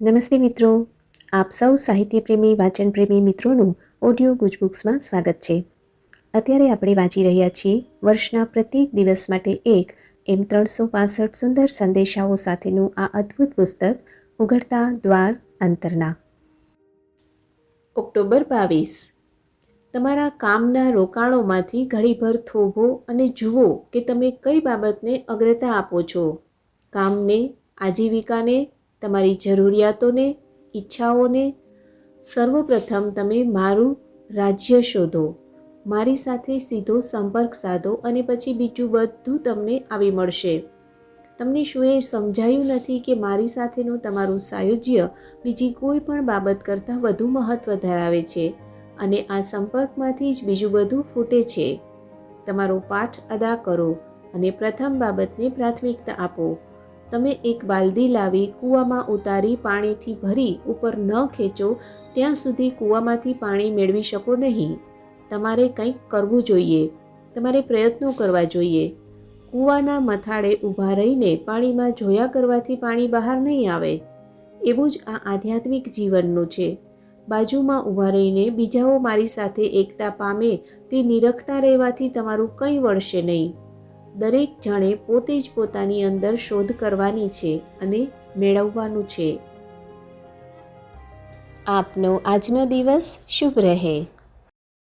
નમસ્તે મિત્રો, આપ સૌ સાહિત્ય પ્રેમી વાચન પ્રેમી મિત્રોનું ઓડિયો ગુજબુક્સમાં સ્વાગત છે. અત્યારે આપણે વાંચી રહ્યા છીએ વર્ષના પ્રત્યેક દિવસ માટે એક એમ 365 સુંદર સંદેશાઓ સાથેનું આ અદ્ભુત પુસ્તક ઉઘડતા દ્વાર અંતરના. ઓક્ટોબર 22. તમારા કામના રોકાણોમાંથી ઘડીભર થોભો અને જુઓ કે તમે કઈ બાબતને અગ્રતા આપો છો. કામને, આજીવિકાને, તમારી જરૂરિયાતોને, ઈચ્છાઓને. સર્વપ્રથમ તમે મારું રાજ્ય શોધો, મારી સાથે સીધો સંપર્ક સાધો અને પછી બીજું બધું તમને આવી મળશે. તમને શું એ સમજાયું નથી કે મારી સાથેનું તમારું સાયુજ્ય બીજી કોઈ પણ બાબત કરતાં વધુ મહત્ત્વ ધરાવે છે અને આ સંપર્કમાંથી જ બીજું બધું ફૂટે છે. તમારો પાઠ અદા કરો અને પ્રથમ બાબતને પ્રાથમિકતા આપો. તમે એક બાલદી લાવી કૂવામાં ઉતારી પાણીથી ભરી ઉપર ન ખેંચો ત્યાં સુધી કૂવામાંથી પાણી મેળવી શકો નહીં. તમારે કંઈક કરવું જોઈએ, તમારે પ્રયત્નો કરવા જોઈએ. કૂવાના મથાળે ઊભા રહીને પાણીમાં જોયા કરવાથી પાણી બહાર નહીં આવે. એવું જ આ આધ્યાત્મિક જીવનનું છે. બાજુમાં ઊભા રહીને બીજાઓ મારી સાથે એકતા પામે તે નિરખતા રહેવાથી તમારું કંઈ વળશે નહીં. દરેક જણે પોતે જ પોતાની અંદર શોધ કરવાની છે અને મેળવવાનું છે. આપનો આજનો દિવસ શુભ રહે.